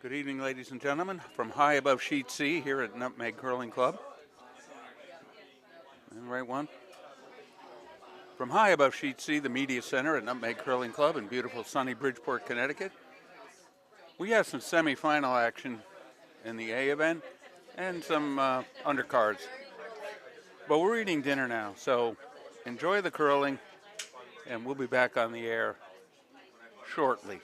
Good evening, ladies and gentlemen, from high above Sheet C here at Nutmeg Curling Club. And right one. From high above Sheet C, the media center at Nutmeg Curling Club in beautiful sunny Bridgeport, Connecticut. We have some semifinal action in the A event and some undercards. But we're eating dinner now, so enjoy the curling, and we'll be back on the air shortly.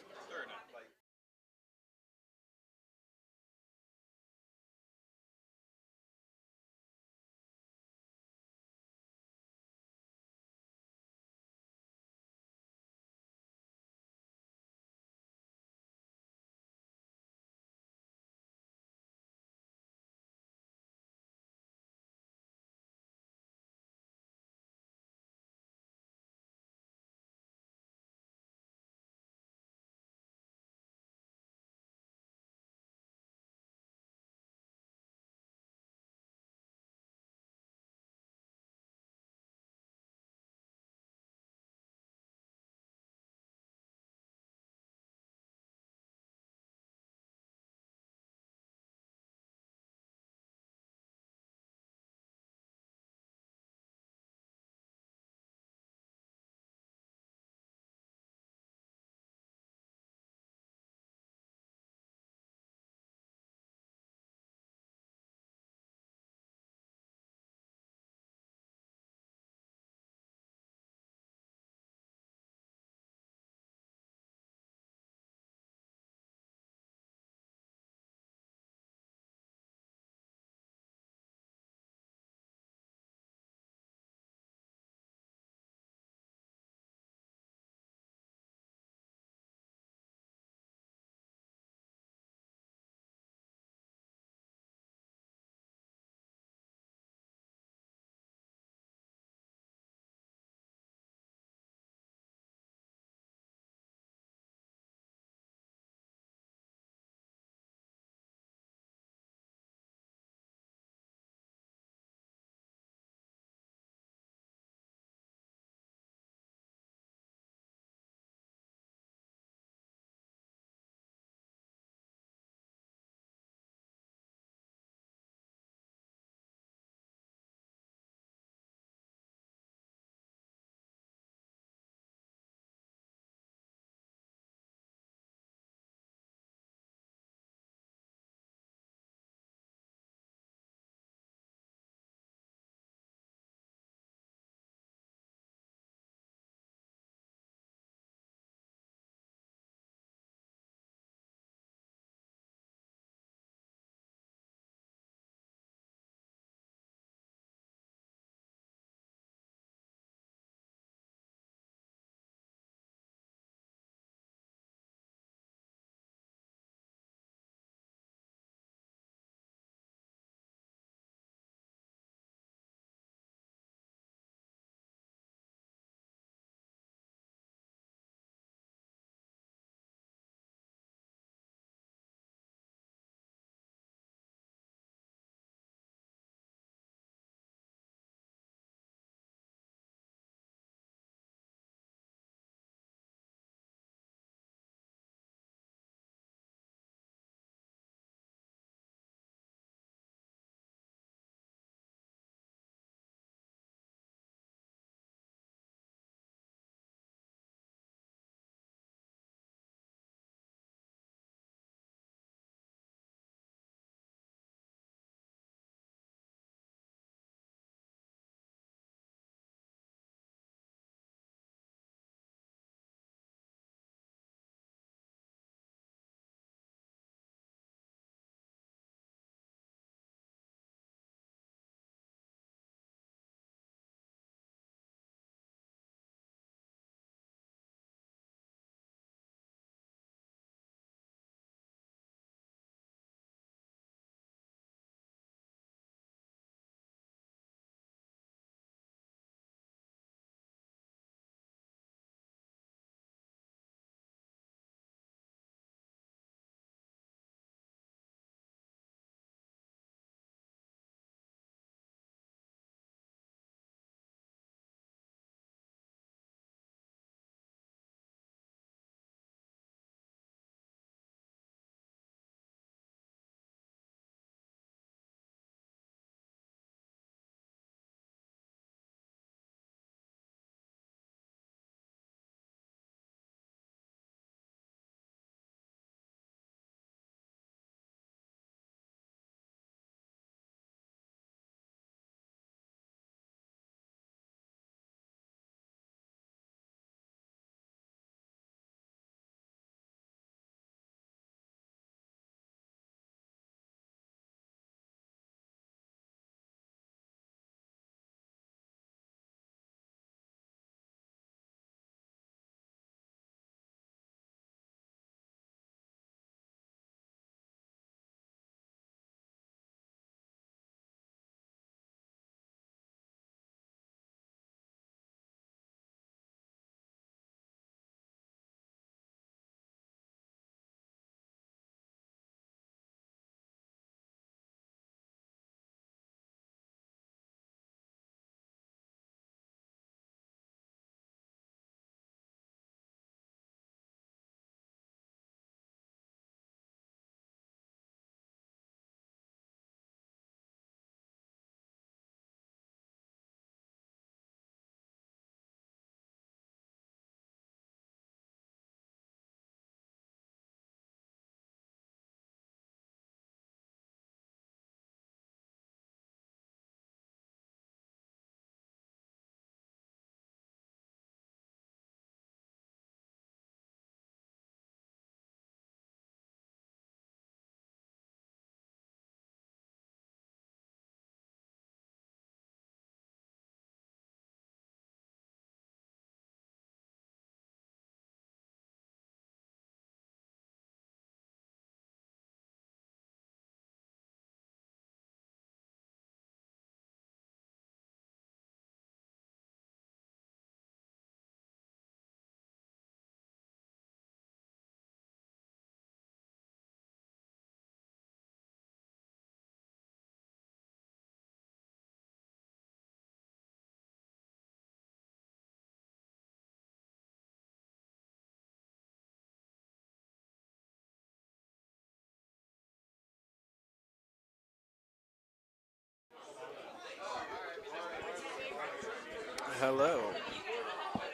Hello.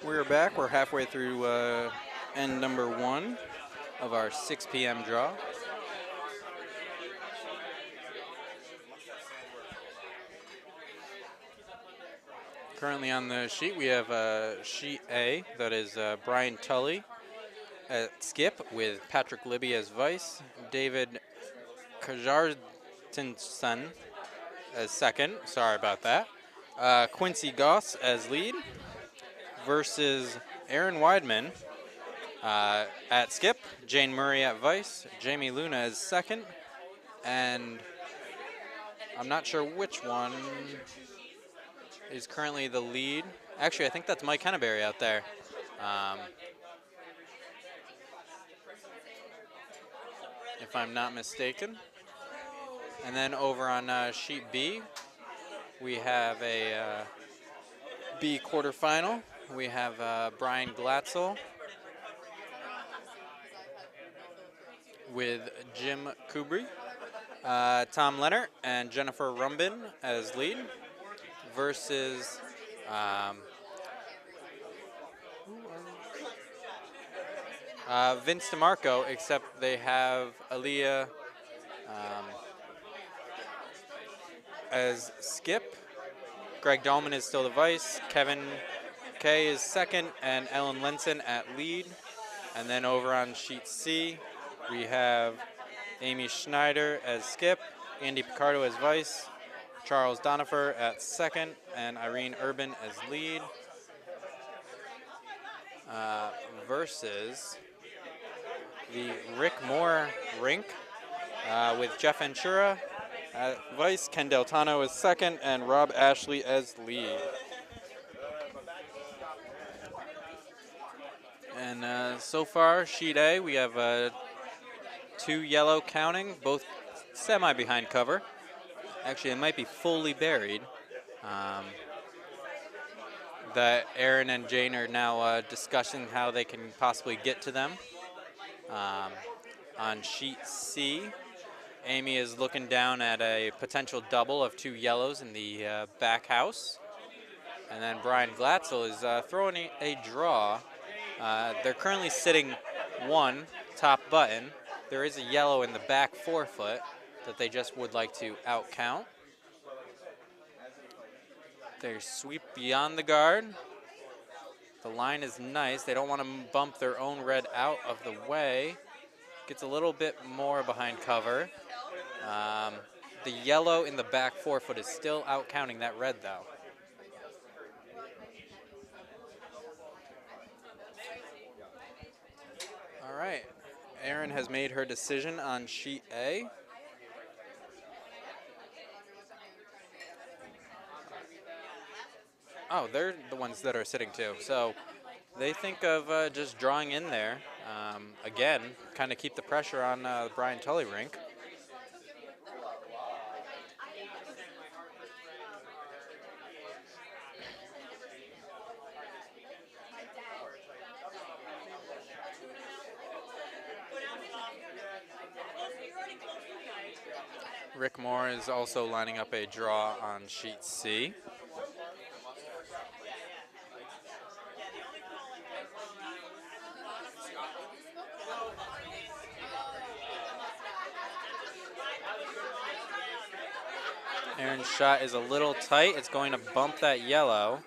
We're back. We're halfway through end number 1 of our 6 p.m. draw. Currently on the sheet, we have sheet A, that is Brian Tully at skip with Patrick Libby as vice, David Kajartinson as second. Sorry about that. Quincy Goss as lead versus Aaron Weidman at skip, Jane Murray at vice, Jamie Luna as second, and I'm not sure which one is currently the lead. Actually, I think that's Mike Henneberry out there. If I'm not mistaken. And then over on sheet B, we have a B quarterfinal. We have Brian Glatzel with Jim Kubry, Tom Leonard, and Jennifer Rumbin as lead versus Vince DeMarco, except they have Aaliyah as skip. Greg Dahlman is still the vice. Kevin Kay is second, and Ellen Lenson at lead. And then over on sheet C, we have Amy Schneider as skip, Andy Picardo as vice, Charles Donifer at second, and Irene Urban as lead. Versus the Rick Moore rink with Jeff Ventura at vice, Ken Deltano as second, and Rob Ashley as lead. And so far, sheet A, we have 2 yellow counting, both semi-behind cover. Actually, it might be fully buried. That Aaron and Jane are now discussing how they can possibly get to them. On sheet C, Amy is looking down at a potential double of 2 yellows in the back house. And then Brian Glatzel is throwing a draw. They're currently sitting 1 top button. There is a yellow in the back 4-foot that they just would like to outcount. They sweep beyond the guard. The line is nice. They don't want to bump their own red out of the way. Gets a little bit more behind cover. The yellow in the back 4-foot is still outcounting that red, though. All right. Erin has made her decision on sheet A. Oh, they're the ones that are sitting too. So they think of just drawing in there. Again, kind of keep the pressure on the Brian Tully rink. Rick Moore is also lining up a draw on sheet C. Aaron's shot is a little tight. It's going to bump that yellow.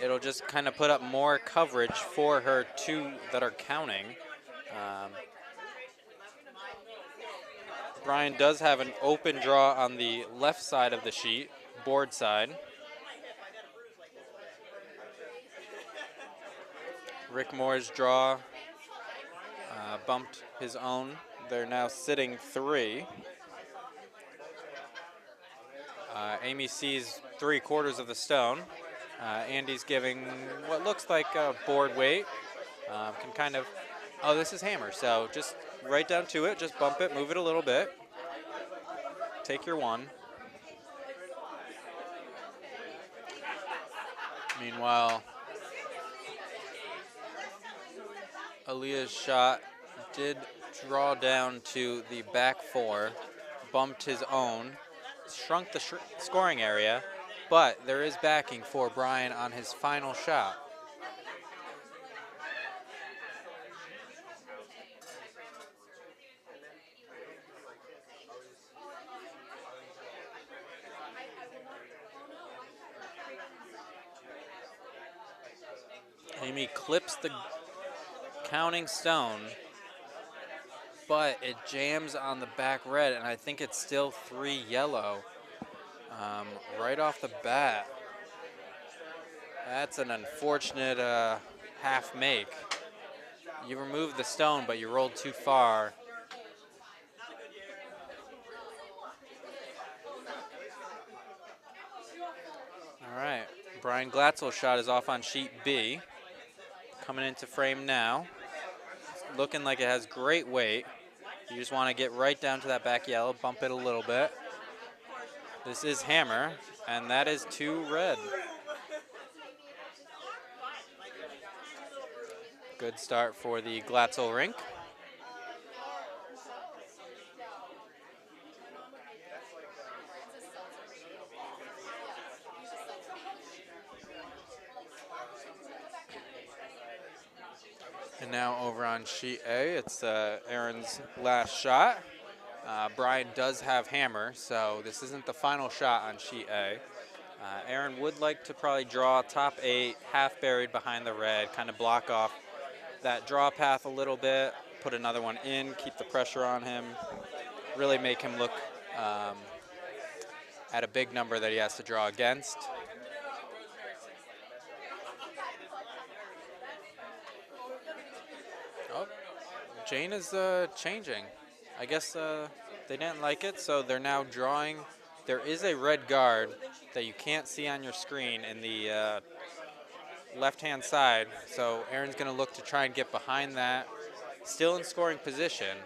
It'll just kind of put up more coverage for her 2 that are counting. Brian does have an open draw on the left side of the sheet, board side. Rick Moore's draw bumped his own. They're now sitting 3. Amy sees 3/4 of the stone. Andy's giving what looks like a board weight. Can kind of, oh, this is hammer. So just right down to it. Just bump it, move it a little bit. Take your 1. Meanwhile, Aaliyah's shot did draw down to the back 4, bumped his own, shrunk the scoring area, but there is backing for Brian on his final shot. Amy clips the counting stone, but it jams on the back red, and I think it's still 3 yellow right off the bat. That's an unfortunate half make. You removed the stone, but you rolled too far. All right, Brian Glatzel's shot is off on sheet B. Coming into frame now. Looking like it has great weight. You just want to get right down to that back yellow, bump it a little bit. This is hammer, and that is 2 red. Good start for the Glatzel rink. And now over on sheet A, it's Aaron's last shot. Brian does have hammer, so this isn't the final shot on sheet A. Aaron would like to probably draw top 8, half buried behind the red, kind of block off that draw path a little bit, put another one in, keep the pressure on him, really make him look at a big number that he has to draw against. Oh, Jane is changing. I guess they didn't like it, so they're now drawing. There is a red guard that you can't see on your screen in the left-hand side, so Aaron's going to look to try and get behind that, still in scoring position.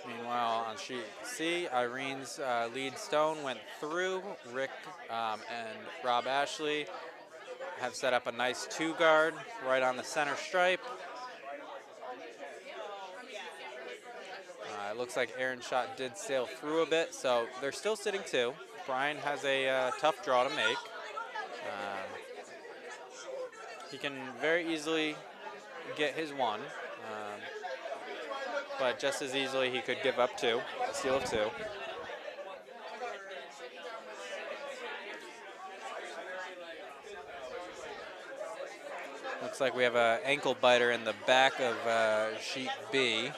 Meanwhile, on sheet C, Irene's lead stone went through. Rick and Rob Ashley have set up a nice 2 guard right on the center stripe. It looks like Aaron's shot did sail through a bit, so they're still sitting 2. Brian has a tough draw to make. He can very easily get his 1. But just as easily he could give up 2, a steal of 2. Looks like we have an ankle biter in the back of sheet B.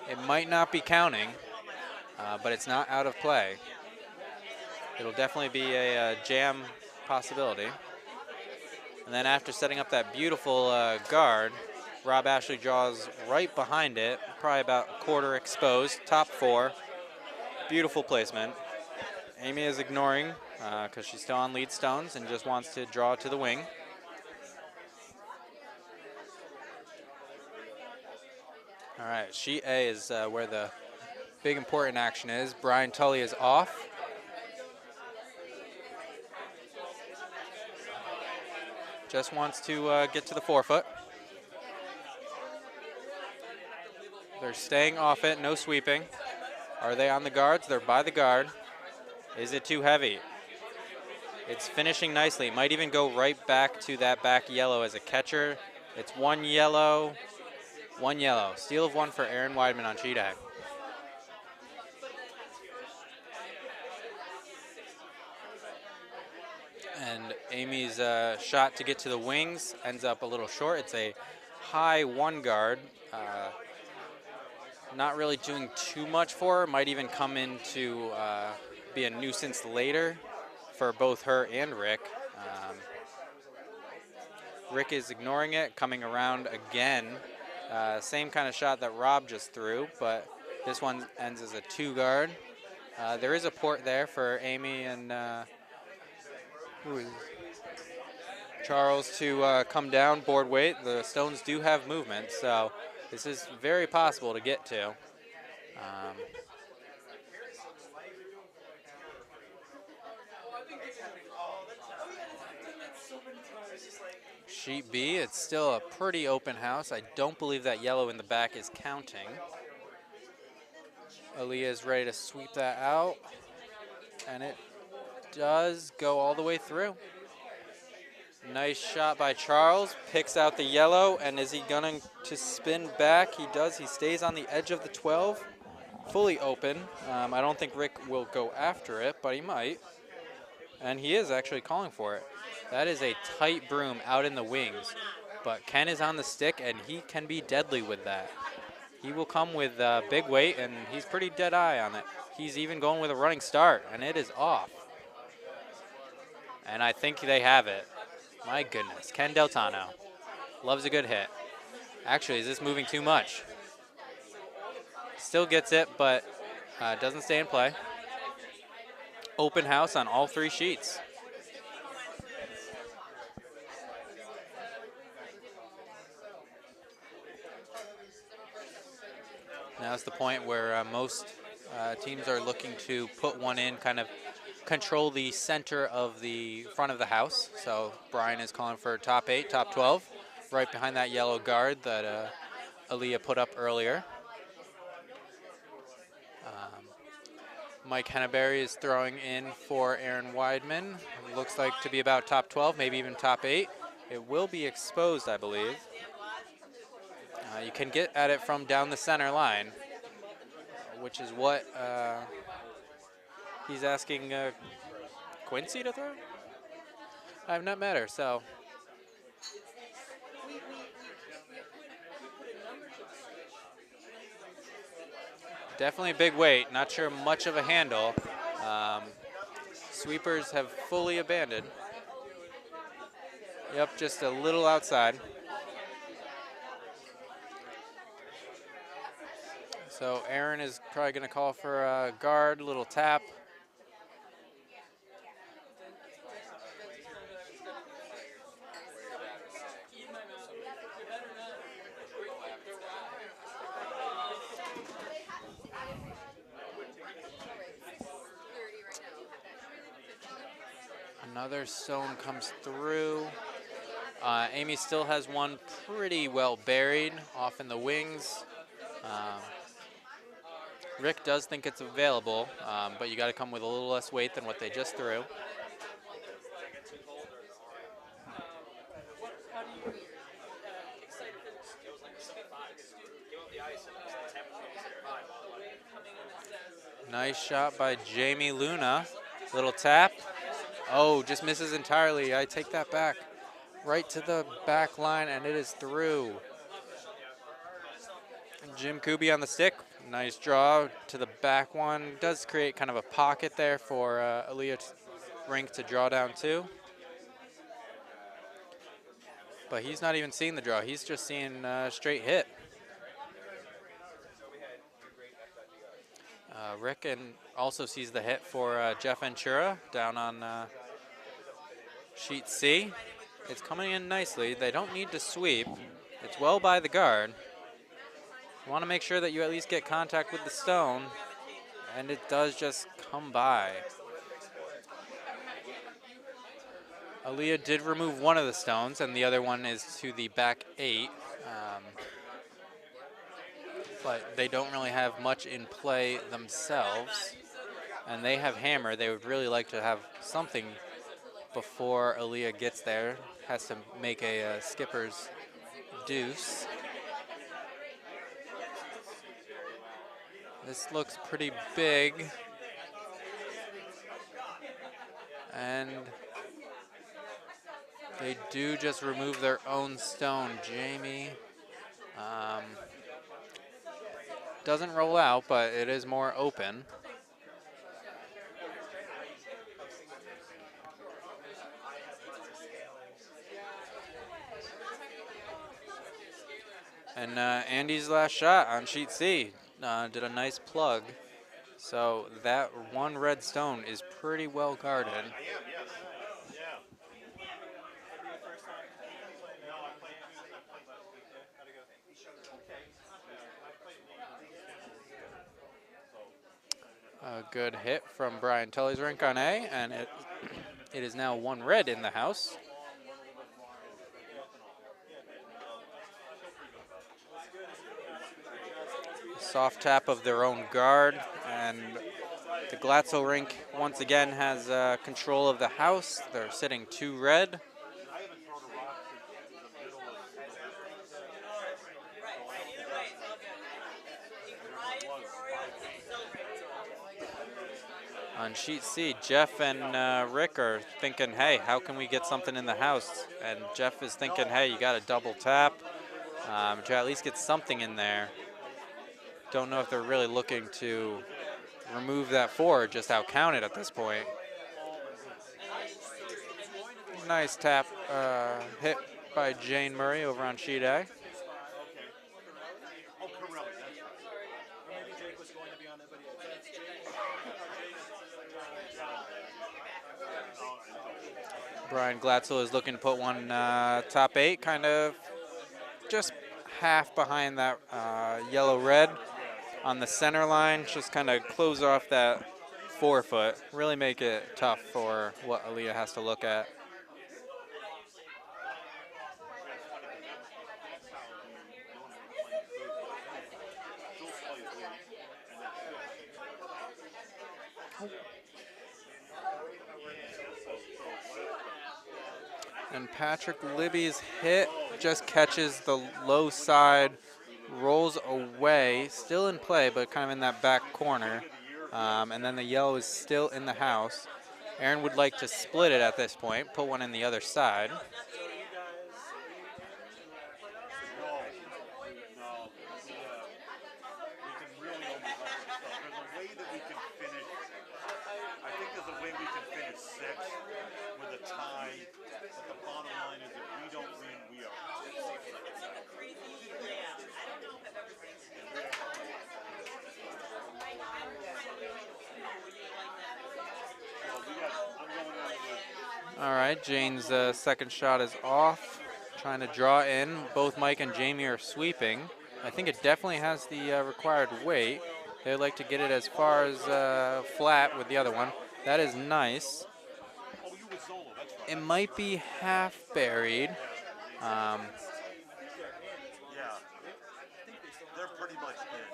It might not be counting, but it's not out of play. It'll definitely be a jam possibility. And then after setting up that beautiful guard, Rob Ashley draws right behind it, probably about a quarter exposed, top 4. Beautiful placement. Amy is ignoring because she's still on lead stones and just wants to draw to the wing. All right, sheet A is where the big important action is. Brian Tully is off. Just wants to get to the forefoot. They're staying off it, no sweeping. Are they on the guards? They're by the guard. Is it too heavy? It's finishing nicely. It might even go right back to that back yellow as a catcher. It's 1 yellow, 1 yellow. Steal of 1 for Aaron Weidman on sheet A. And Amy's shot to get to the wings ends up a little short. It's a high 1 guard. Not really doing too much for her. Might even come in to be a nuisance later for both her and Rick. Rick is ignoring it, coming around again. Same kind of shot that Rob just threw, but this one ends as a 2 guard. There is a port there for Amy and Charles to come down board weight. The stones do have movement, so this is very possible to get to. Sheet B, it's still a pretty open house. I don't believe that yellow in the back is counting. Aaliyah is ready to sweep that out, and it does go all the way through. Nice shot by Charles, picks out the yellow, and is he going to spin back? He does. He stays on the edge of the 12, fully open. I don't think Rick will go after it, but he might. And he is actually calling for it. That is a tight broom out in the wings, but Ken is on the stick, and he can be deadly with that. He will come with big weight, and he's pretty dead eye on it. He's even going with a running start, and it is off. And I think they have it. My goodness, Ken Deltano loves a good hit. Actually, is this moving too much? Still gets it, but doesn't stay in play. Open house on all 3 sheets. Now it's the point where most teams are looking to put one in, kind of control the center of the front of the house. So Brian is calling for top 8, top 12, right behind that yellow guard that Aaliyah put up earlier. Mike Henneberry is throwing in for Aaron Weidman. Looks like to be about top 12, maybe even top 8. It will be exposed, I believe. You can get at it from down the center line, which is what he's asking Quincy to throw? I'm not matter, so. Definitely big weight, not sure much of a handle. Sweepers have fully abandoned. Yep, just a little outside. So Aaron is probably going to call for a guard, little tap. Another stone comes through. Amy still has one pretty well buried off in the wings. Rick does think it's available, but you got to come with a little less weight than what they just threw. Nice shot by Jamie Luna. Little tap. Oh, just misses entirely. I take that back. Right to the back line, and it is through. Jim Kuby on the stick. Nice draw to the back one. Does create kind of a pocket there for Aaliyah Rink to draw down to. But he's not even seeing the draw. He's just seeing straight hit. Rick also sees the hit for Jeff Ventura down on sheet C. It's coming in nicely. They don't need to sweep. It's well by the guard. You want to make sure that you at least get contact with the stone, and it does just come by. Aaliyah did remove one of the stones, and the other one is to the back 8. But they don't really have much in play themselves. And they have hammer. They would really like to have something before Aaliyah gets there. Has to make a skipper's deuce. This looks pretty big. And they do just remove their own stone. Jamie doesn't roll out, but it is more open. And Andy's last shot on sheet C did a nice plug. So that one red stone is pretty well guarded. A good hit from Brian Tully's rink on A, and it is now one red in the house. Soft tap of their own guard, and the Glatzel rink once again has control of the house. They're sitting 2 red. On sheet C, Jeff and Rick are thinking, hey, how can we get something in the house? And Jeff is thinking, hey, you got to double tap to at least get something in there. Don't know if they're really looking to remove that 4, just outcount it at this point. Nice tap hit by Jane Murray over on sheet A. Brian Glatzel is looking to put one top 8, kind of just half behind that yellow-red on the center line. Just kind of close off that 4-foot. Really make it tough for what Aaliyah has to look at. And Patrick Libby's hit just catches the low side, rolls away, still in play, but kind of in that back corner. And then the yellow is still in the house. Aaron would like to split it at this point, put one in the other side. All right, Jane's second shot is off, trying to draw in. Both Mike and Jamie are sweeping. I think it definitely has the required weight. They'd like to get it as far as flat with the other one. That is nice. It might be half buried. They're pretty much in,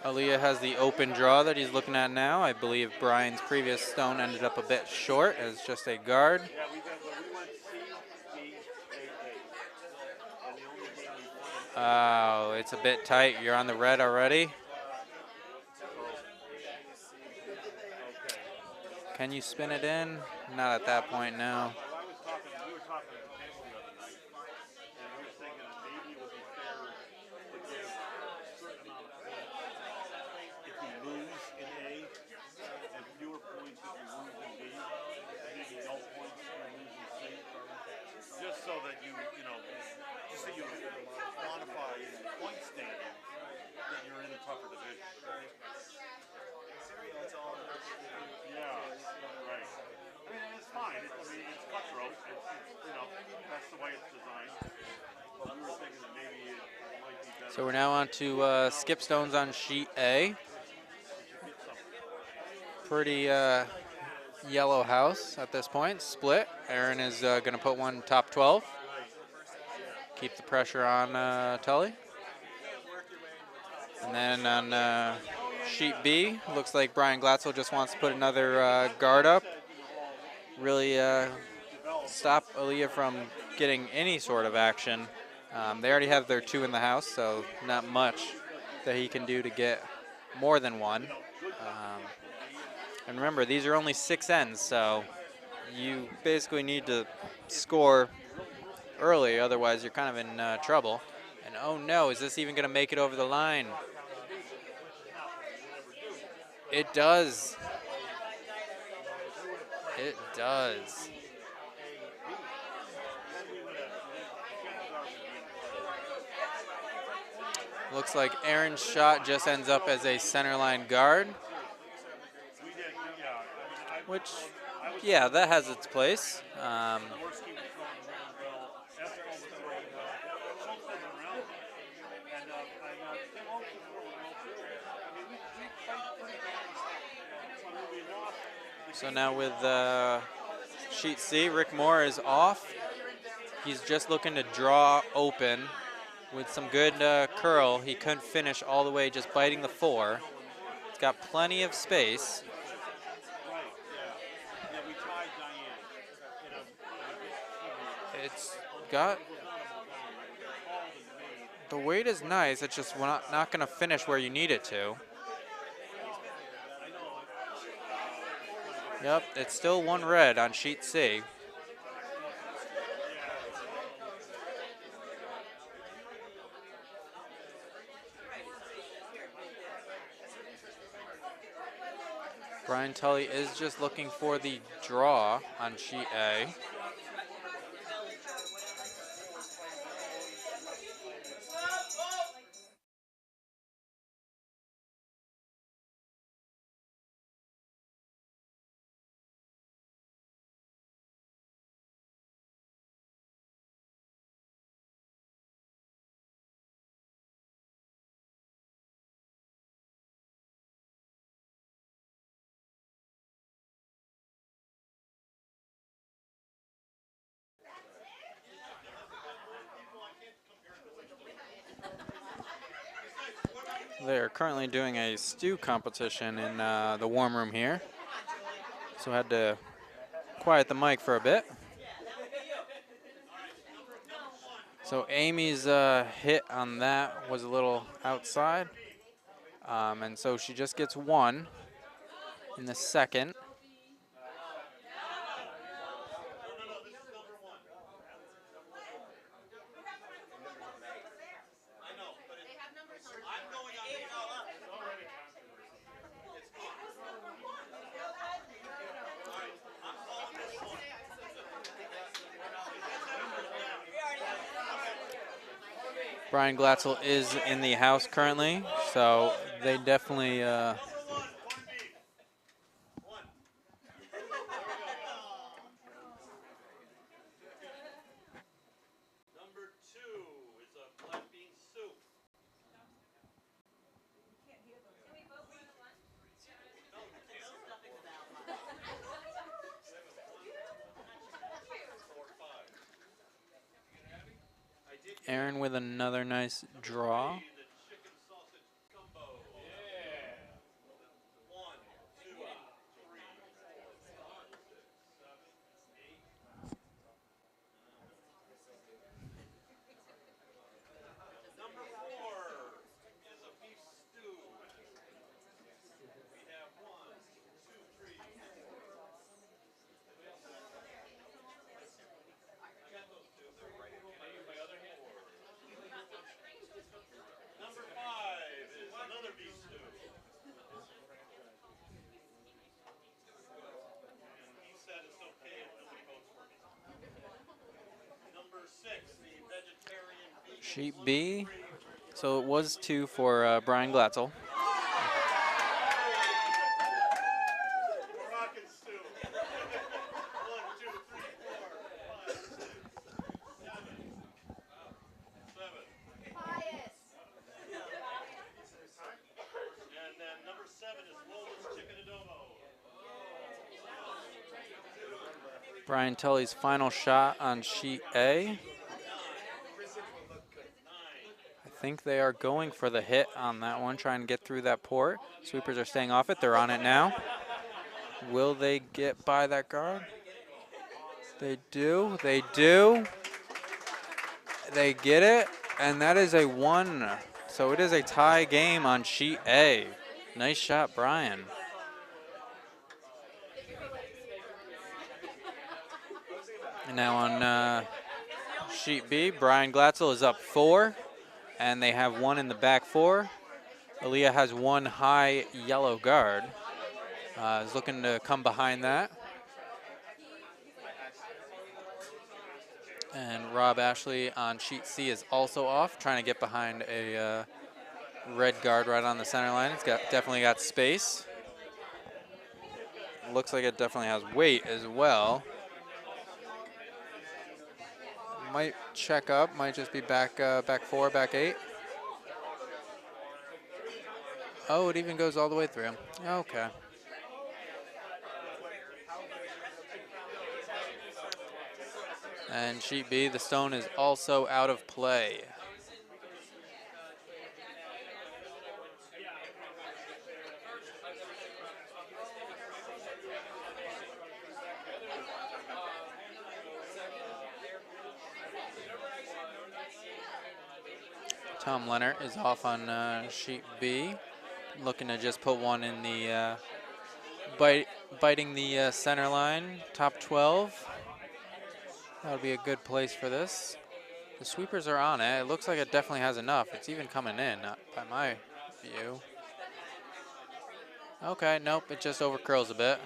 Aaliyah has the open draw that he's looking at now. I believe Brian's previous stone ended up a bit short as just a guard. we went C, D, A, A. Oh, it's a bit tight. You're on the red already. Can you spin it in? Not at that point now. We were talking at the table the other night, and we were thinking that maybe it would be fair to give a certain amount of points if we lose in A, and fewer points if we lose in B, and maybe no points if we lose in C, just so that just so you quantify in point standing that you're in a tougher division. Yeah, right. I mean, it's fine. It's cutthroat. That's the way it's designed. But we were thinking that maybe it might be better. So we're now on to skip stones on sheet A. Pretty yellow house at this point. Split. Aaron is going to put one top 12. Keep the pressure on Tully. And then on sheet B, looks like Brian Glatzel just wants to put another guard up. Really stop Aaliyah from getting any sort of action. They already have their 2 in the house, so not much that he can do to get more than one. And remember, these are only 6 ends, so you basically need to score early, otherwise you're kind of in trouble. And oh no, is this even going to make it over the line? It does. It does. Looks like Aaron's shot just ends up as a centerline guard. Which, yeah, that has its place. So now with sheet C, Rick Moore is off. He's just looking to draw open with some good curl. He couldn't finish all the way, just biting the 4. It's got plenty of space. Right, yeah. Yeah, we tried Diane. You know, It's got, the weight is nice. It's just not going to finish where you need it to. Yep, it's still 1 red on sheet C. Brian Tully is just looking for the draw on sheet A. They're currently doing a stew competition in the warm room here. So I had to quiet the mic for a bit. So Amy's hit on that was a little outside. And so she just gets 1 in the second. Brian Glatzel is in the house currently, so they definitely number 2 is a black bean soup. Aaron with another nice draw. The chicken sausage gumbo. Yeah. 1, 2, 3, 4, 5, 6, 7, 8. Number 4 is a beef stew. We have 1, 2, 3, 4. Number 5 is another beef stew. And he said it's okay if nobody votes for me. Number 6, the vegetarian vegan Sheet B. gluten-free. So it was 2 for Brian Glatzel. Moroccan stew. 1, 2, 3, 4, 5, 6, 7. 7. And then number 7 is Lola's chicken adobo. Brian Tully's final shot on sheet A. I think they are going for the hit on that one, trying to get through that port. Sweepers are staying off it. They're on it now. Will they get by that guard? They do. They do. They get it, and that is a 1. So it is a tie game on sheet A. Nice shot, Brian. And now on sheet B, Brian Glatzel is up 4, and they have 1 in the back 4. Aaliyah has 1 high yellow guard. Is looking to come behind that. And Rob Ashley on sheet C is also off, trying to get behind a red guard right on the center line. It's definitely got space. Looks like it definitely has weight as well. Might check up, might just be back 4, back 8. Oh, it even goes all the way through. Okay. And sheet B, the stone is also out of play. Tom Leonard is off on sheet B, looking to just put one in the biting the center line, top 12. That would be a good place for this. The sweepers are on it. It looks like it definitely has enough. It's even coming in, by my view. Okay, nope, it just overcurls a bit.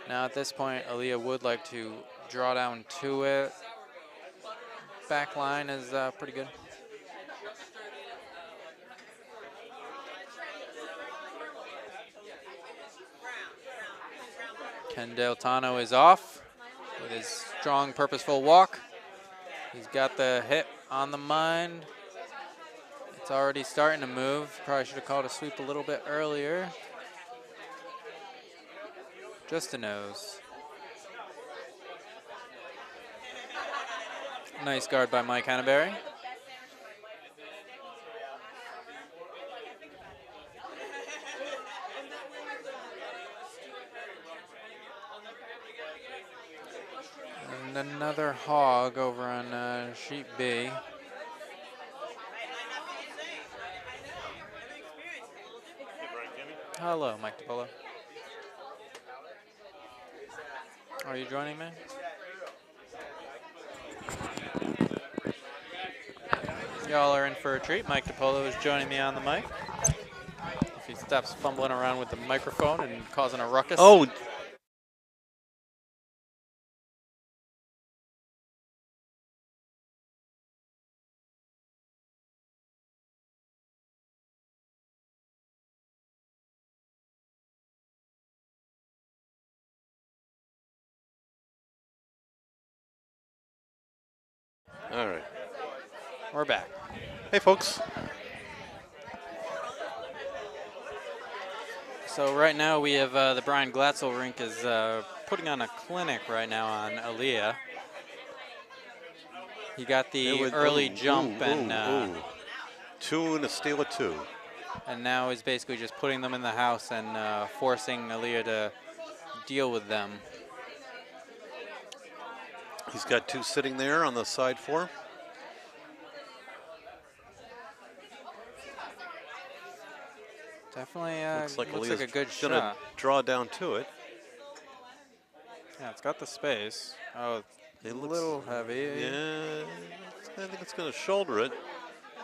Now at this point, Aaliyah would like to draw down to it. Back line is pretty good. Ken Deltano is off with his strong, purposeful walk. He's got the hit on the mind. It's already starting to move. Probably should have called a sweep a little bit earlier. Just a nose. Nice guard by Mike Hannaberry. And another hog over on sheet B. Hello, Mike DiPolo. Are you joining me? Y'all are in for a treat. Mike DiPolo is joining me on the mic. If he stops fumbling around with the microphone and causing a ruckus. Oh, all right. We're back. Hey, folks. So right now we have the Brian Glatzel rink is putting on a clinic right now on Aaliyah. He got the early jump and 2 and a steal of 2. and now is basically just putting them in the house and forcing Aaliyah to deal with them. He's got 2 sitting there on the side 4. Definitely Looks like looks Aaliyah's like a good gonna shot. draw down to it. Yeah, it's got the space. Oh, It a looks- little heavy. Yeah, I think it's going to shoulder it.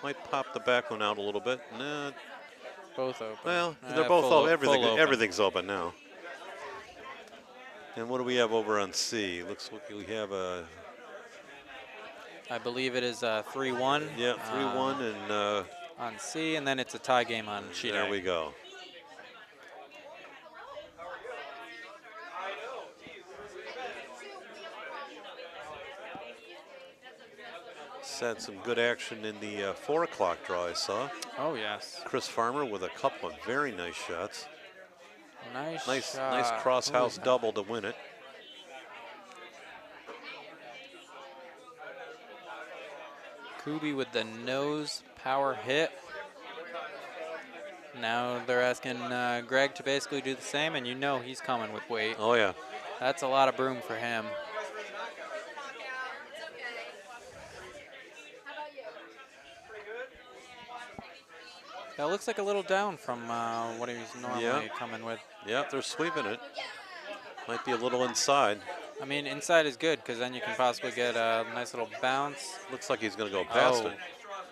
Might pop the back one out a little bit. Nah, Both open. well, they're both full open. full open. Everything's open now. And what do we have over on C? Looks like we have a I believe it is 3-1. 3-1 and On C, and then it's a tie game on sheet there A. we go. Had some good action in the 4 o'clock draw I saw. Oh, yes. Chris Farmer with a couple of very nice shots. Nice Nice shot. cross Ooh, house double to win it. Kubi with the nose power hit. Now they're asking Greg to basically do the same, and you know he's coming with weight. Oh yeah. That's a lot of broom for him. That looks like a little down from what he's normally coming with. Yeah, they're sweeping it. Might be a little inside. I mean, inside is good because then you can possibly get a nice little bounce. Looks like he's going to go past it.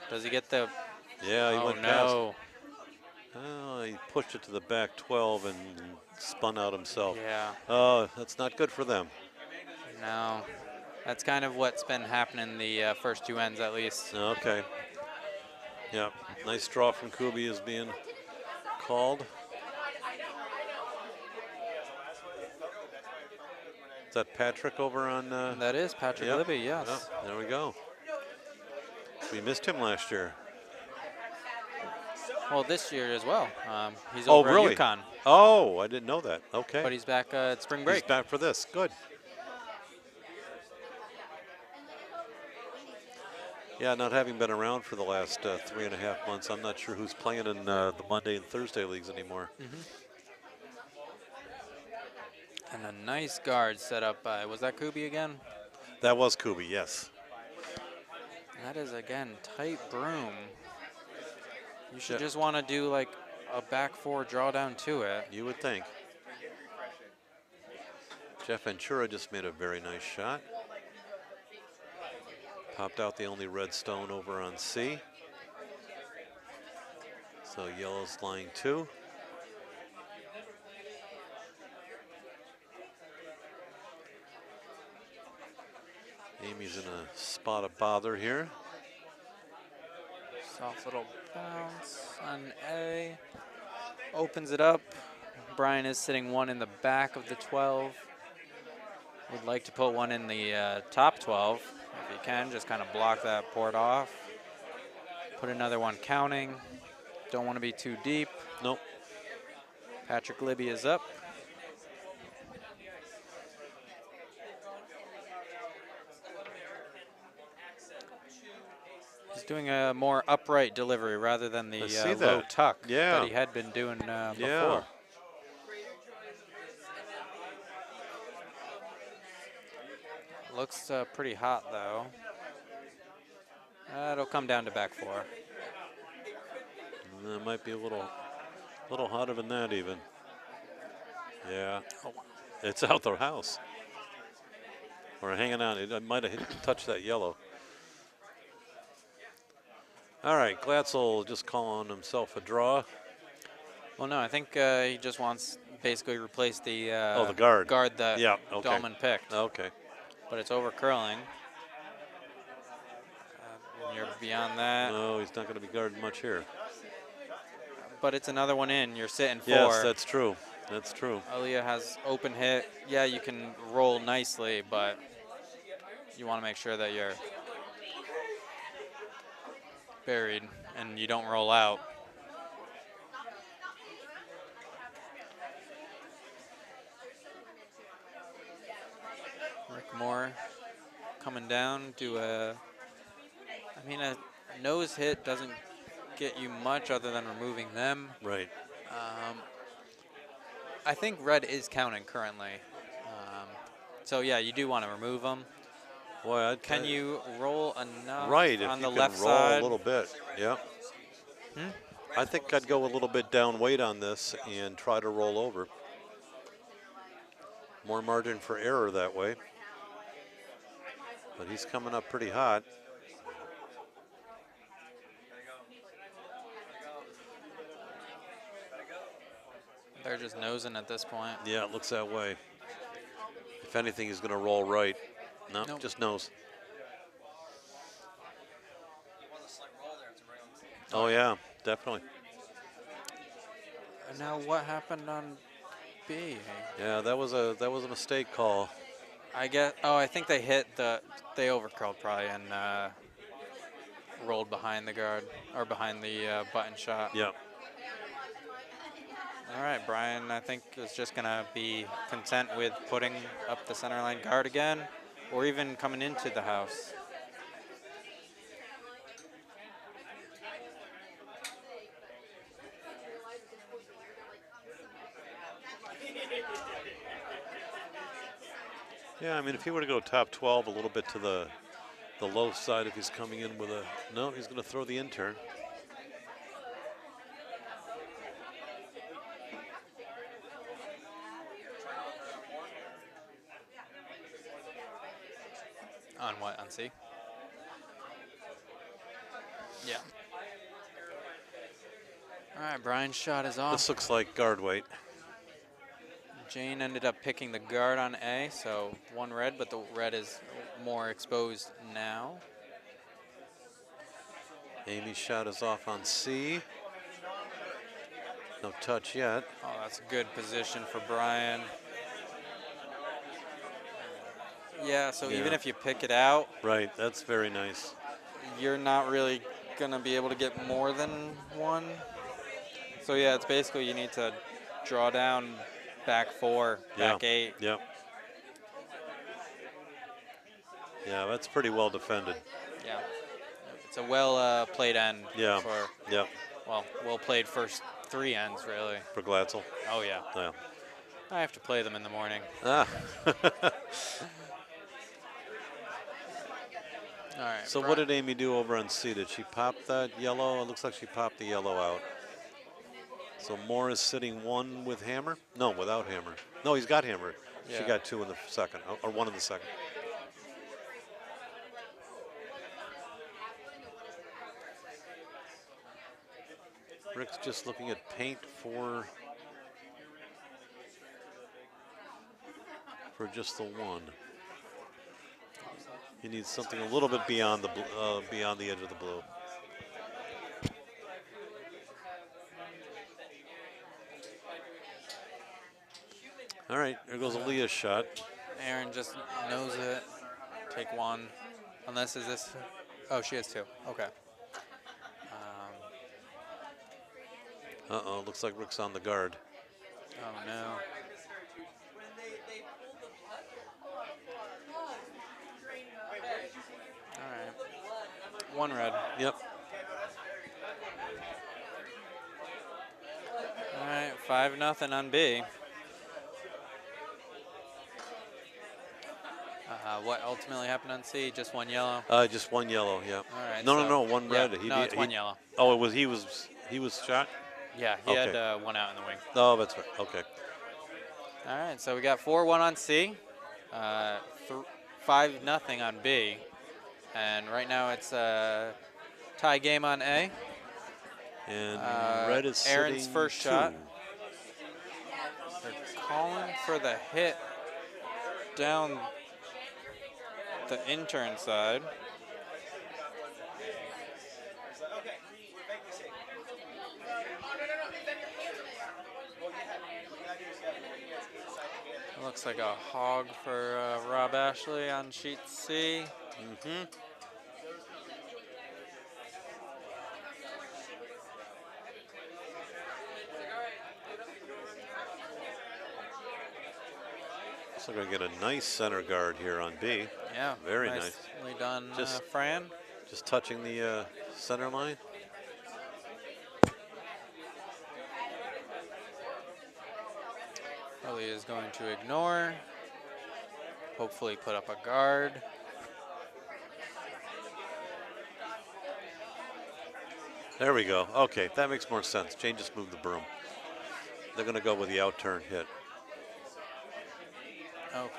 Does he get the? Yeah, he Oh went past. no! Oh, he pushed it to the back 12 and spun out himself. Yeah. Oh, that's not good for them. No. That's kind of what's been happening the first 2 ends at least. Okay. Yeah, nice draw from Kubi is being called. Is that Patrick over on? That is Patrick Libby, yes. Yep, there we go. We missed him last year. Well, this year as well. He's Oh, over really? at UConn, Oh, I didn't know that. Okay. but he's back at spring break. He's back for this. Good. Yeah, not having been around for the last 3.5 months, I'm not sure who's playing in the Monday and Thursday leagues anymore. And a nice guard set up by, was that Kubi again? That was Kubi, yes. That is, again, tight broom. You should Yeah. just want to do like a back four drawdown to it. You would think. Jeff Ventura just made a very nice shot. Popped out the only red stone over on C. So yellow's lying 2. Amy's in a spot of bother here. Soft little bounce on A. Opens it up. Brian is sitting one in the back of the 12. Would like to put one in the top 12 if you can. Just kind of block that port off. Put another one counting. Don't want to be too deep. Nope. Patrick Libby is up. He's doing a more upright delivery rather than the see low that. tuck Yeah. that he had been doing Yeah. before. Looks pretty hot though. It'll come down to back four. That might be a little hotter than that even. Yeah. Oh. It's out the house. Or hanging on. It might have touched that yellow. All right, Glatzel just calling himself a draw. Well, no, I think he just wants basically replace the the guard. guard that Yeah, okay. Dahlman picked. Okay. But it's over curling. You're beyond that. No, he's not going to be guarding much here. But it's another one in. You're sitting 4. Yes, that's true. That's true. Aaliyah has open hit. Yeah, you can roll nicely, but you want to make sure that you're buried and you don't roll out. Rick Moore coming down, a nose hit doesn't get you much other than removing them. Right. I think red is counting currently. So yeah, you do want to remove them. Boy, Can you roll enough right, on if the you left can roll side? a little bit, yeah. I think I'd go a little bit down weight on this and try to roll over. More margin for error that way. But he's coming up pretty hot. They're just nosing at this point. Yeah, it looks that way. If anything, he's going to roll right. No, Nope. just nose. Oh yeah, definitely. And now what happened on B? Yeah, that was a mistake call. I guess. Oh, I think they hit they overcurled probably and rolled behind the guard or behind the button shot. Yeah. All right, Brian, I think is just gonna be content with putting up the center line guard again, or even coming into the house. Yeah, I mean, if he were to go top 12 a little bit to the low side, if he's coming in with a, no, he's going to throw the intern. On what? On C? Yeah. All right, Brian's shot is off. This looks like guard weight. Jane ended up picking the guard on A, so one red, but the red is more exposed now. Amy's shot is off on C. No touch yet. Oh, that's a good position for Brian. Yeah, so even Yeah. if you pick it out, Right, that's very nice. you're not really going to be able to get more than one. So yeah, it's basically you need to draw down back 4, back 8. Yep. Yeah, that's pretty well defended. Yeah. It's a well played end Yeah. for, Yep. well played first 3 ends, really. For Glatzel. Oh, yeah. Yeah. I have to play them in the morning. Ah. All right. So what did Amy do over on C? Did she pop that yellow? It looks like she popped the yellow out. So Moore is sitting 1 with hammer? No, without hammer. No, he's got hammer. She Yeah. got 2 in the second, or 1 in the second. Rick's just looking at paint for just the 1. He needs something a little bit beyond the beyond the edge of the blue. All right, there goes Aaliyah's shot. Aaron just knows it. Take 1. Unless is this? Oh, she has 2. Okay. Uh-oh, looks like Rick's on the guard. Oh no. All right. 1 red. Yep. All right. 5-0 on B. What ultimately happened on C? Just 1 yellow. Just 1 yellow, yeah. All right. No, 1 red. Yeah, no, it's 1 yellow. Oh, it was he was shot? Yeah, he Okay. had 1 out in the wing. Oh, that's right. Okay. All right, so we got 4-1 on C, 5-0 on B, and right now it's a tie game on A. And red is Aaron's sitting first 2. shot. They're calling for the hit down the intern side. Looks like a hog for Rob Ashley on sheet C. Mm-hmm. So we're going to get a nice center guard here on B. Yeah, Very nice. Nicely done, Just- Fran. Just touching the center line. Probably is going to ignore. Hopefully put up a guard. There we go. Okay, that makes more sense. Jane just moved the broom. They're going to go with the out-turn hit. Okay.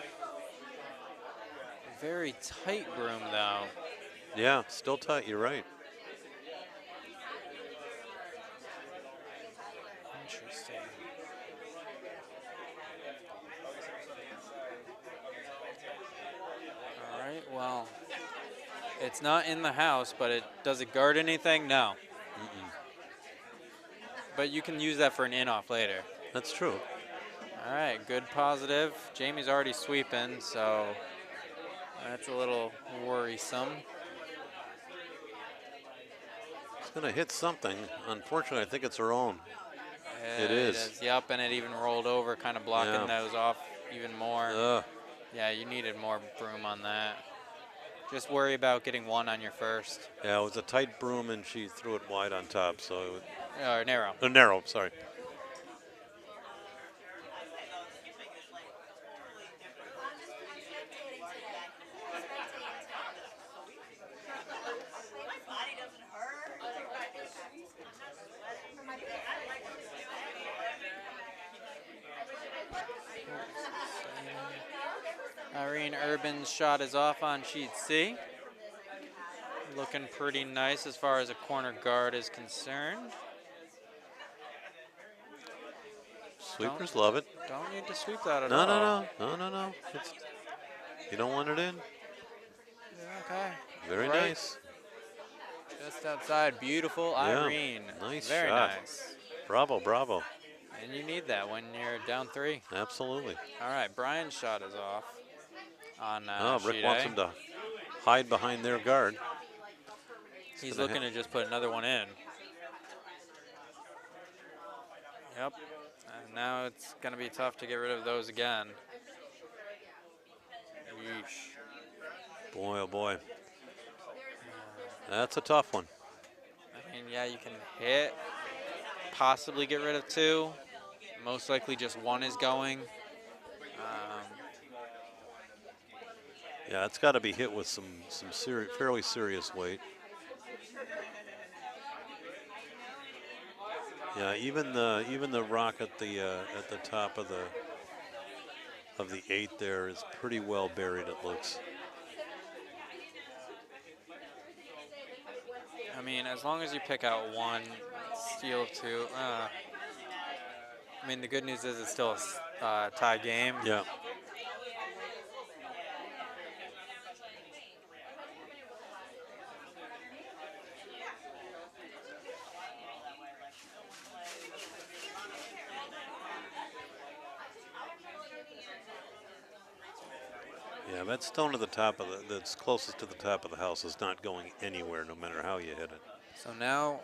Very tight broom, though. Yeah, still tight. You're right. Interesting. All right, well, it's not in the house, but does it guard anything? No. But you can use that for an in-off later. That's true. All right, good positive. Jamie's already sweeping, so that's a little worrisome. It's going to hit something. Unfortunately, I think it's her own. Yeah, It is. Yep, and it even rolled over, kind of blocking Yeah. those off even more. Ugh. Yeah, you needed more broom on that. Just worry about getting 1 on your first. Yeah, it was a tight broom, and she threw it wide on top, so it was Or narrow. narrow. Sorry. Irene Urban's shot is off on sheet C. Looking pretty nice as far as a corner guard is concerned. Sweepers love it. Don't need to sweep that at No, all. no. You don't want it in. Okay. Very Right. nice. Just outside. Beautiful Yeah, Irene. nice Very shot. nice. Bravo, bravo. And you need that when you're down 3. Absolutely. All right, Brian's shot is off on Rick sheet wants A. him to hide behind their guard. He's gonna looking to just put another one in. Yep. And now it's going to be tough to get rid of those again. Yeesh. Boy, oh boy. That's a tough one. I mean, yeah, you can hit, possibly get rid of 2. Most likely just 1 is going. Yeah, it's got to be hit with some fairly serious weight. Yeah, even the rock at the top of the 8 there is pretty well buried. It looks. I mean, as long as you pick out 1, steal 2. I mean, the good news is it's still a tie game. Yeah. Yeah, that stone at the top of that's closest to the top of the house is not going anywhere, no matter how you hit it. So now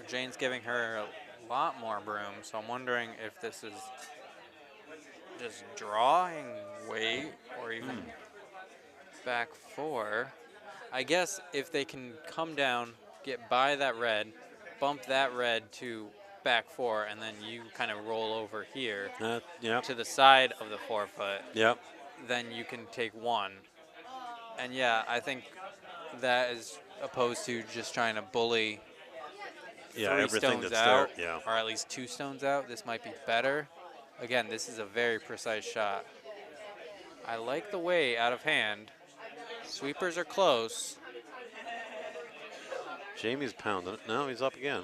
Jane's giving her a lot more broom. So I'm wondering if this is just drawing weight or even back 4. I guess if they can come down, get by that red, bump that red to back 4, and then you kind of roll over here Yeah. to the side of the 4-foot, Yep. then you can take 1. And yeah, I think that is opposed to just trying to bully Yeah, 3 everything stones that's out, there. Yeah. or at least 2 stones out. This might be better. Again, this is a very precise shot. I like the way out of hand. Sweepers are close. Jamie's pounding it. No, he's up again.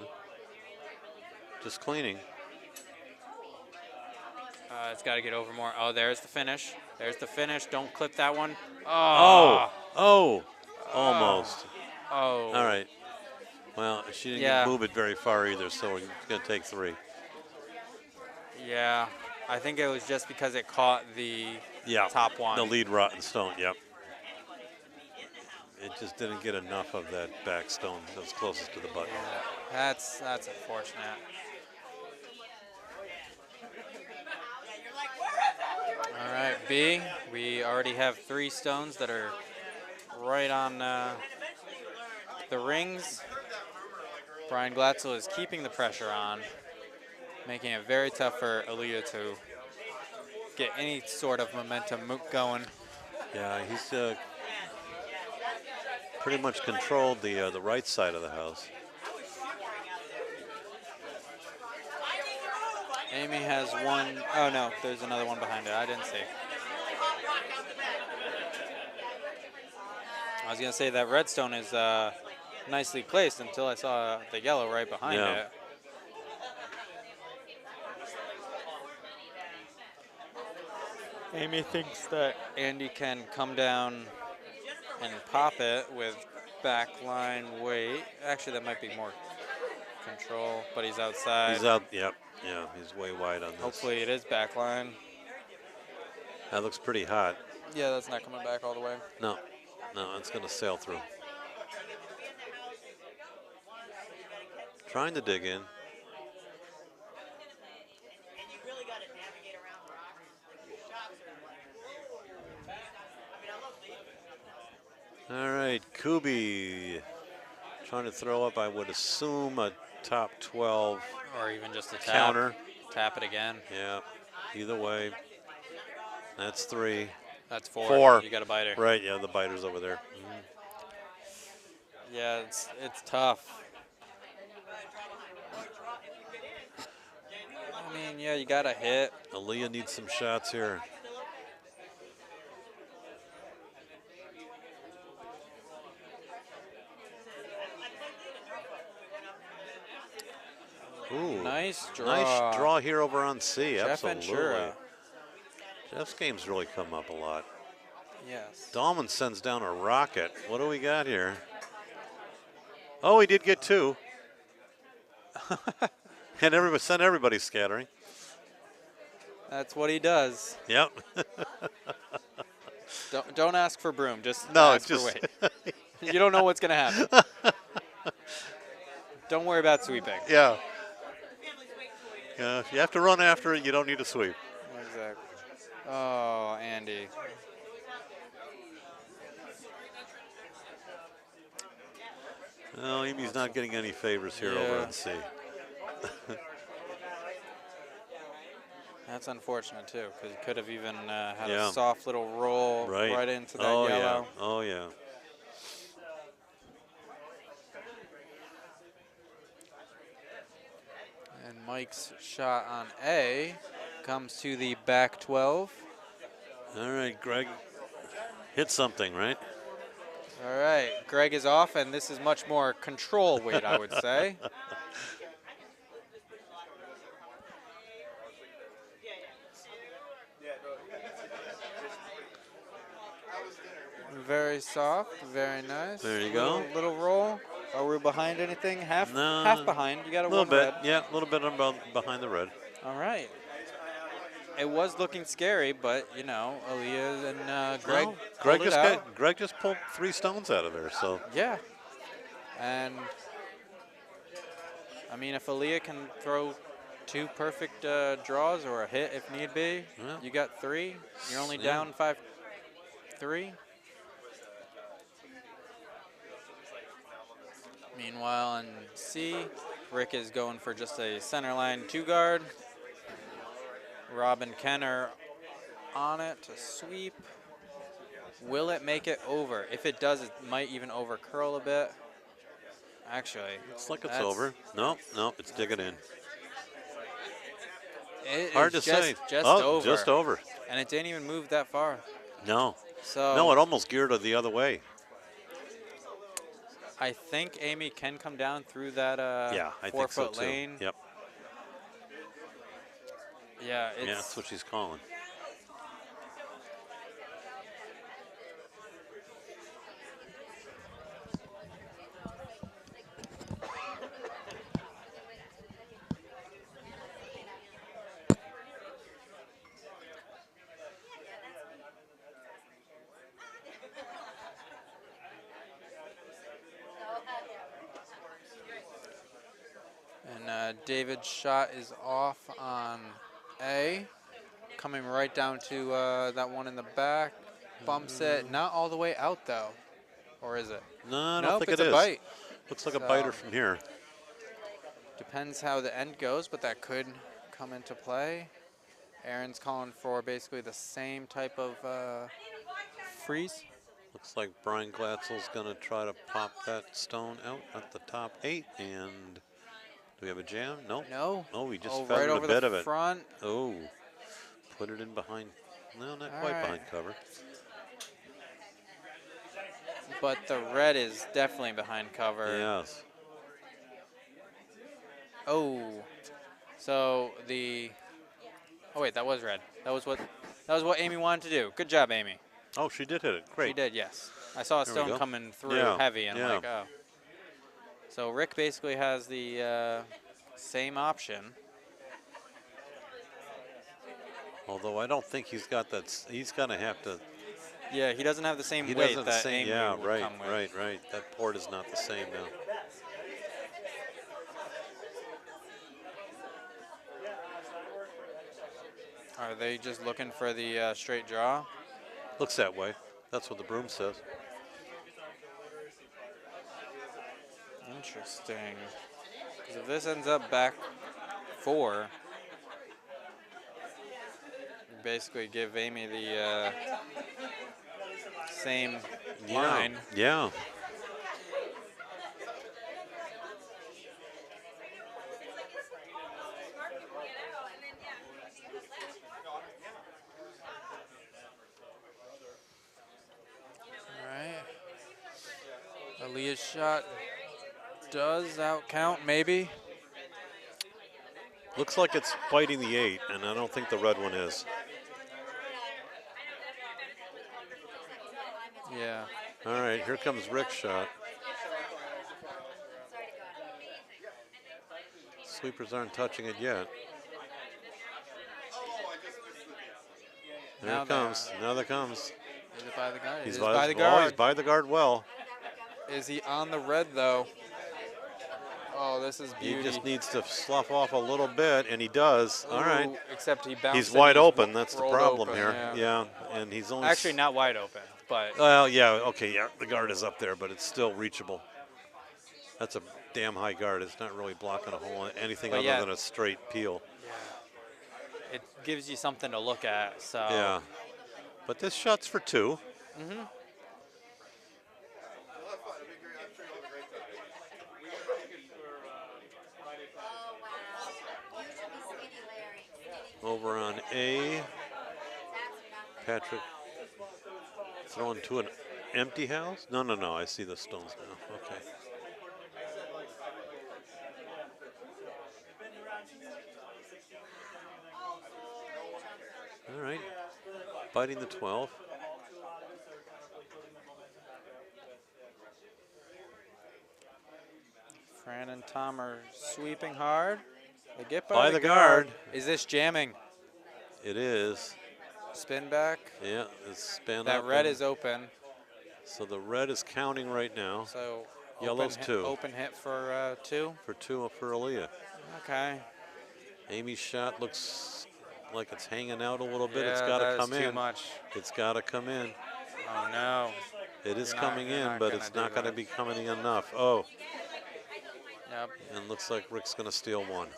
Just cleaning. It's got to get over more. Oh, there's the finish. There's the finish. Don't clip that one. Oh, almost. Oh. All right. Well, she didn't move it very far either, so it's going to take 3. Yeah, I think it was just because it caught the top one. The lead rotten stone, yep. It just didn't get enough of that back stone that was closest to the button. Yeah, that's unfortunate. All right, B, we already have 3 stones that are right on the rings. Brian Glatzel is keeping the pressure on, making it very tough for Aliyah to get any sort of momentum going. Yeah, he's pretty much controlled the right side of the house. Amy has 1. Oh no, there's another one behind it. I didn't see. I was gonna say that redstone is nicely placed until I saw the yellow right behind it. Amy thinks that Andy can come down and pop it with backline weight. Actually, that might be more control, but he's outside. He's out, yep. Yeah, he's way wide on this. Hopefully it is backline. That looks pretty hot. Yeah, that's not coming back all the way. No, it's going to sail through. Trying to dig in. All right, Kubi trying to throw up, I would assume, a top 12 or even just a tap. Counter. Tap it again. Yeah, either way. That's 3. That's 4. 4. You got a biter. Right, yeah, the biter's over there. Yeah, it's tough. I mean, yeah, you got to hit. Aliyah needs some shots here. Ooh, nice draw. Nice draw here over on C. Jeff Absolutely. Ventura. Jeff's game's really come up a lot. Yes. Dahlman sends down a rocket. What do we got here? Oh, he did get 2. And everybody scattering. That's what he does. Yep. Don't ask for broom. Just ask for weight. You don't know what's gonna happen. Don't worry about sweeping. Yeah. Yeah. If you have to run after it, you don't need to sweep. Exactly. Oh, Andy. Well, Amy's not getting any favors here over Yeah. on C. That's unfortunate too, because he could have even had a Yeah. soft little roll Right. into that Oh, yellow. yeah. Oh, yeah. And Mike's shot on A comes to the back 12. All right, Greg. Hit something, right? All right, Greg is off, and this is much more control weight, I would say. Very soft, very nice. There you little, go. Little roll. Are we behind anything? Half No. behind. You got a little one bit. red. Yeah, a little bit behind the red. All right. It was looking scary, but you know, Aaliyah and Greg Well, pulled it out. Greg just pulled 3 stones out of there, so Yeah. And I mean, if Aaliyah can throw 2 perfect draws or a hit if need be, Yeah. you got 3. You're only Yeah. down 5-3. Meanwhile, in C, Rick is going for just a center line 2 guard. Rob and Ken are on it to sweep. Will it make it over? If it does, it might even over curl a bit. Actually, looks like it's that's- over. Nope, it's digging in. It Hard to is just, say. Just oh, over. just over. And it didn't even move that far. No. So No, it almost geared the other way. I think Amy can come down through that Yeah, I think so 4-foot too. lane. Yep. Yeah, Yeah, that's what she's calling. And David's shot is off on A, coming right down to that one in the back. Bumps it, not all the way out though, or is it? No, I don't Nope, think it's it a is. bite. Looks like a So- biter from here. Depends how the end goes, but that could come into play. Aaron's calling for basically the same type of freeze. Looks like Brian Glatzel's going to try to pop that stone out at the top 8. And do we have a jam? Nope. No. Oh, we just right feathered over a bit the of it. front. Oh, put it in behind. No, not All quite right. behind cover. But the red is definitely behind cover. Yes. Oh, so the. Oh wait, that was red. That was what Amy wanted to do. Good job, Amy. Oh, she did hit it. Great. She did, yes. I saw a There we stone go. coming through Yeah, heavy, and I'm yeah. like, oh. So Rick basically has the same option. Although I don't think he's got that. He's going to have to. Yeah, he doesn't have the same He weight doesn't have the that same. Amy Yeah, would right, come with. right. That port is not the same now. Are they just looking for the straight draw? Looks that way. That's what the broom says. Interesting. Because if this ends up back 4, you basically give Amy the same line. Yeah. All right. Aaliyah's shot does outcount, maybe. Looks like it's fighting the 8, and I don't think the red one is. Yeah. All right, here comes Rick's shot. Sweepers aren't touching it yet. There Now it comes. Now there comes. Is it by the guard? He's It is by the oh, he's guard. by the guard well. Is he on the red, though? Oh, this is beauty. He just needs to slough off a little bit, and he does. All right. Ooh, except he bounced. He's and wide open. That's the rolled problem open, here. Yeah. And he's only Actually, not wide open, but Well, yeah, okay, yeah. The guard is up there, but it's still reachable. That's a damn high guard. It's not really blocking a hole, anything But other yeah. than a straight peel. It gives you something to look at. So Yeah. But this shot's for 2. Over on A, Patrick throwing to an empty house? No, no, no. I see the stones now. Okay. All right. Biting the 12. Fran and Tom are sweeping hard. They get By the guard. Is this jamming? It is. Spin back. Yeah, it's spin That up. red and- is open. So the red is counting right now. So Yellow's 2. Open hit for 2. For 2 for Aaliyah. Okay. Amy's shot looks like it's hanging out a little bit. Yeah, It's got to that is come too in. much. It's got to come in. Oh no. It is You're coming you're in, but gonna it's do not going to that. be coming in enough. Oh, Yep. and looks like Rick's going to steal one.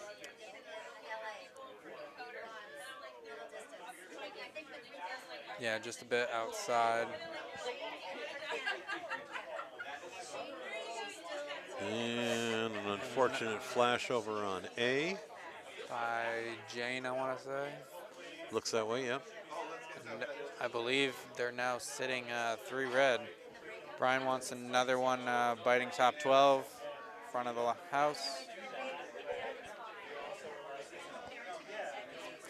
Yeah, just a bit outside. And an unfortunate flash over on A. By Jane, I want to say. Looks that way, yep. And I believe they're now sitting 3 red. Brian wants another one biting top 12, front of the house.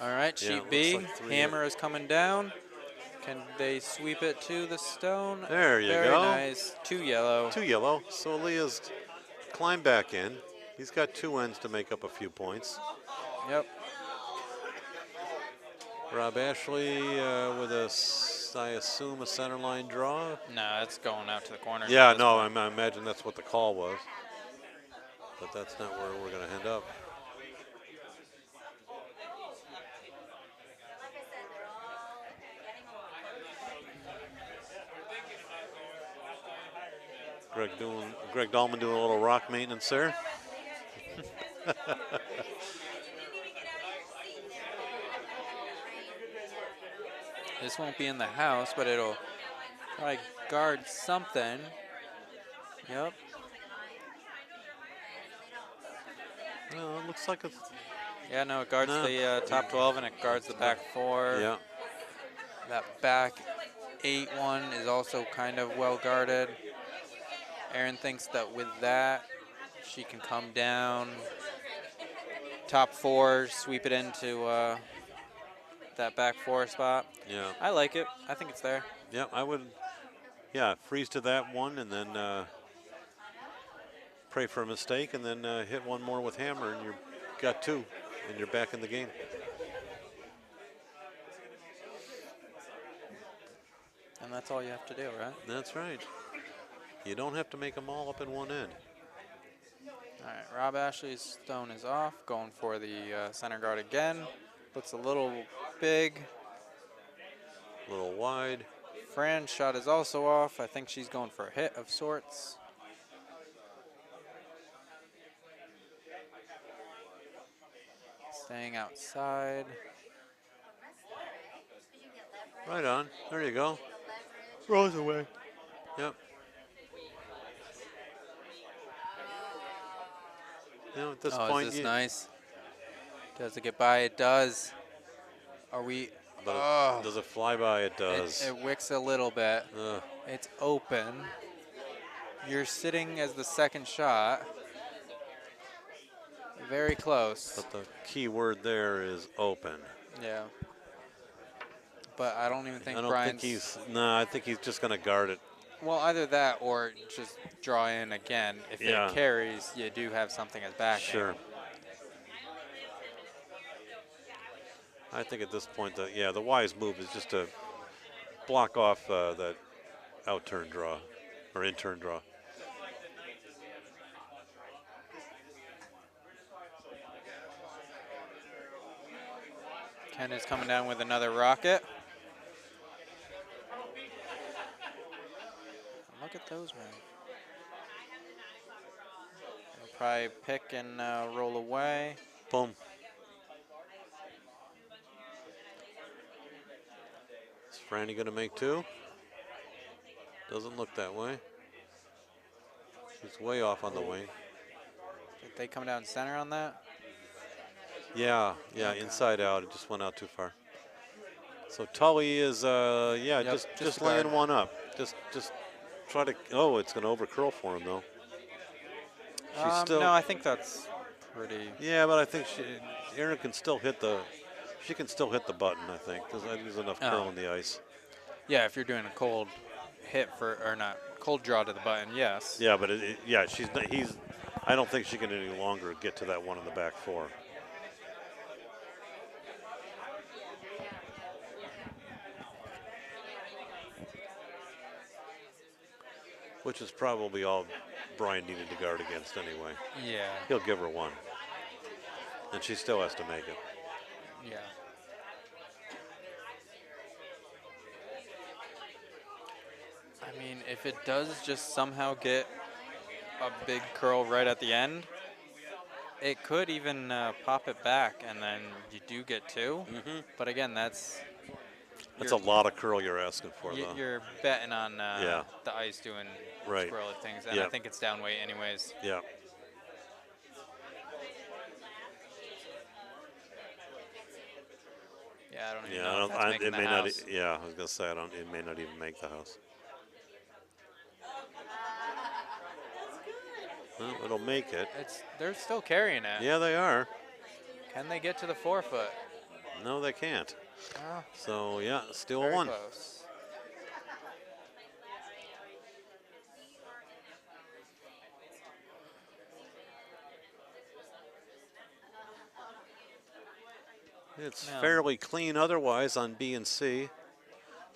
All right, Yeah, sheet it B, looks like 3 hammer is coming down. Can they sweep it to the stone? There you Very go. nice. 2 yellow. 2 yellow. So Leah's climbed back in. He's got 2 ends to make up a few points. Yep. Rob Ashley with I assume, a center line draw. No, it's going out to the corner. Yeah, at this no, point. I imagine that's what the call was. But that's not where we're going to end up. Greg Dahlman doing a little rock maintenance there. This won't be in the house, but it'll probably guard something. Yep. No, it looks like it's. Yeah, no, it guards No. the top 12 and it guards the back 4. Yeah. That back 8-1 is also kind of well guarded. Erin thinks that with that, she can come down. Top 4, sweep it into that back 4 spot. Yeah. I like it. I think it's there. Yeah, I would. Yeah, freeze to that one and then pray for a mistake and then hit one more with hammer and you've got 2 and you're back in the game. And that's all you have to do, right? That's right. You don't have to make them all up in one end. All right, Rob Ashley's stone is off, going for the center guard again. Looks a little big. A little wide. Fran's shot is also off. I think she's going for a hit of sorts. Staying outside. Right on. There you go. Rolls away. Yep. You know, at this Oh, point, is this nice? Does it get by? It does. Are we? Oh, does it fly by? It does. it wicks a little bit. Ugh. It's open. You're sitting as the second shot. Very close. But the key word there is open. Yeah. But I don't even think I don't Brian's. think he's. No, I think he's just going to guard it. Well, either that or just draw in again. If Yeah. it carries, you do have something as backing. Sure. I think at this point, the wise move is just to block off that out-turn draw or in-turn draw. Ken is coming down with another rocket. Look at those, man. probably pick and roll away. Boom. Is Franny going to make two? Doesn't look that way. She's way off on the wing. Did they come down center on that? Yeah, Okay. inside out. It just went out too far. So Tully is, Yep, just a laying guard. one up. Just try to. Oh, it's going to overcurl for him though. She's still. No, I think that's pretty. Yeah, but I think Erin can still hit the. She can still hit the button. I think there's enough curl Oh. in the ice. Yeah, if you're doing a cold hit or not cold draw to the button, yes. Yeah, but she's not, he's. I don't think she can any longer get to that one in the back four. Which is probably all Brian needed to guard against anyway. Yeah. He'll give her one. And she still has to make it. Yeah. I mean, if it does just somehow get a big curl right at the end, it could even pop it back, and then you do get two. Mm-hmm. But again, that's That's a lot of curl you're asking for, though. you're betting on Yeah. the ice doing Right. squirrely things, and Yeah. I think it's down weight anyways. Yeah. Yeah, I don't even Yeah, know if that's making it the may house. not. Yeah, I was gonna say it may not even make the house. Well, it'll make it. They're still carrying it. Yeah, they are. Can they get to the 4-foot? No, they can't. Oh, So yeah, still very one. close. It's No. fairly clean otherwise on B and C.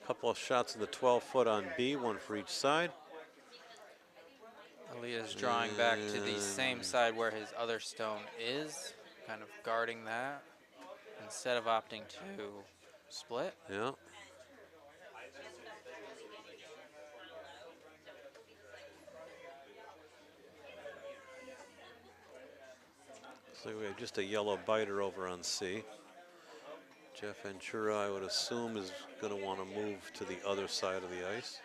A couple of shots in the 12-foot on B, one for each side. Aaliyah's drawing back to the same side where his other stone is, kind of guarding that, instead of opting to split. Yeah. So we have just a yellow biter over on C. Jeff Ventura, I would assume, is going to want to move to the other side of the ice.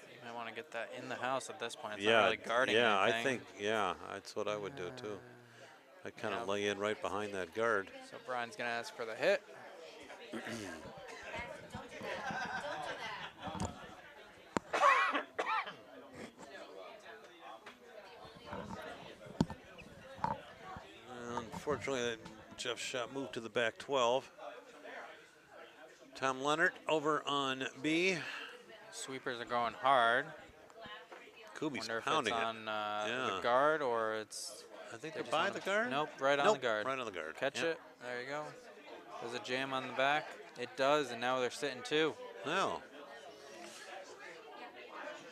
You might want to get that in the house at this point. It's Yeah, not really guarding yeah, I anything. think, that's what I would do too. I kind of Yep. lay in right behind that guard. So Brian's going to ask for the hit. Unfortunately, that Jeff's shot moved to the back 12. Tom Leonard over on B. Sweepers are going hard. Kubi's Wonder if it's pounding it. on Yeah. the guard or it's... I think they they're just by wanna- the guard. Nope, right on Nope, the guard. right on the guard. Catch Yep. it. There you go. Does a jam on the back? It does, and now they're sitting two. No.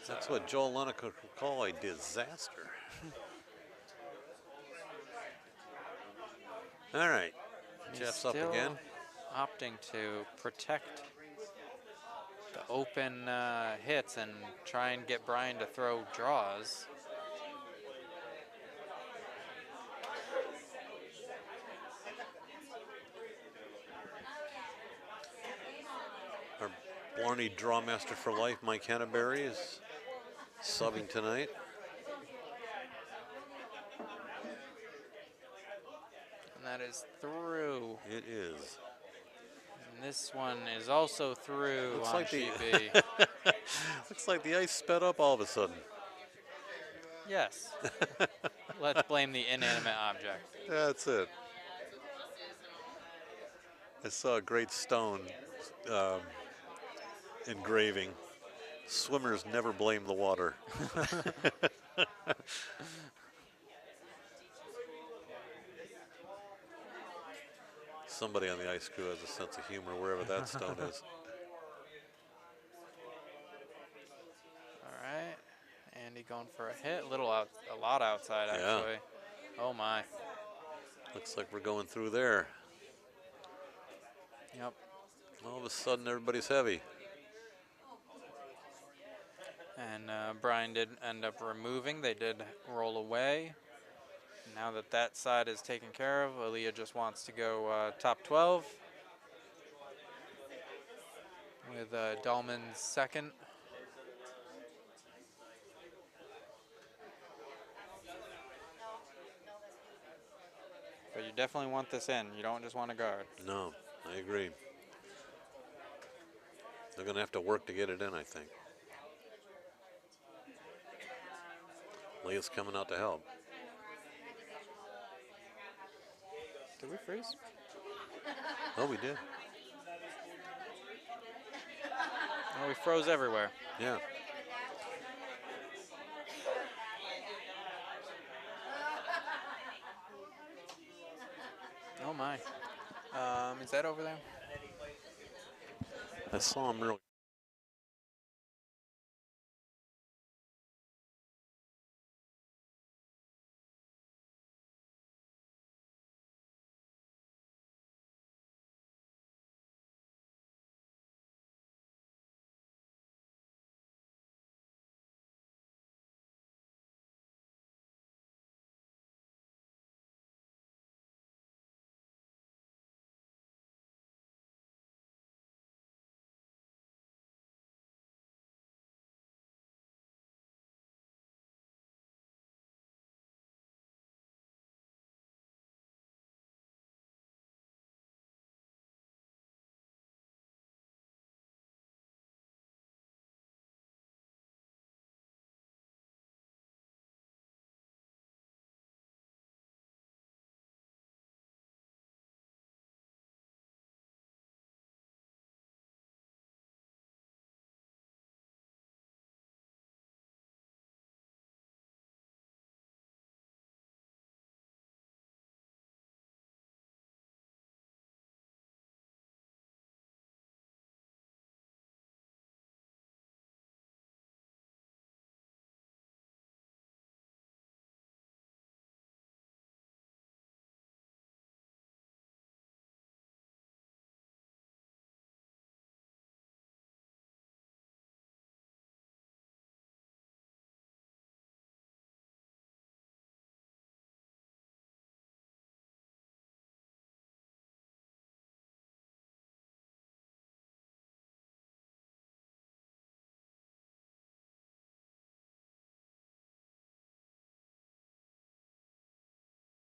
That's what Joel Lennox would call a disaster. All right. He's Jeff's up still again. opting to protect the open hits and try and get Brian to throw draws. Our Blarney Drawmaster for Life, Mike Henneberry, is subbing tonight. And that is through. It is. And this one is also through Looks on like sheet the B. looks like the ice sped up all of a sudden. Yes. Let's blame the inanimate object. That's it. I saw a great stone engraving. Swimmers never blame the water. Somebody on the ice crew has a sense of humor wherever that stone is. All right. Andy going for a hit. A lot outside, Yeah. actually. Oh, my. Looks like we're going through there. Yep. All of a sudden, everybody's heavy. And Brian did end up removing. They did roll away. Now that that side is taken care of, Aaliyah just wants to go top 12 with Dahlman's second. But you definitely want this in. You don't just want to guard. No, I agree. They're going to have to work to get it in, I think. Leah's coming out to help. Did we freeze? Oh, we did. Oh, we froze everywhere. Yeah. Oh my. Is that over there? I saw him earlier.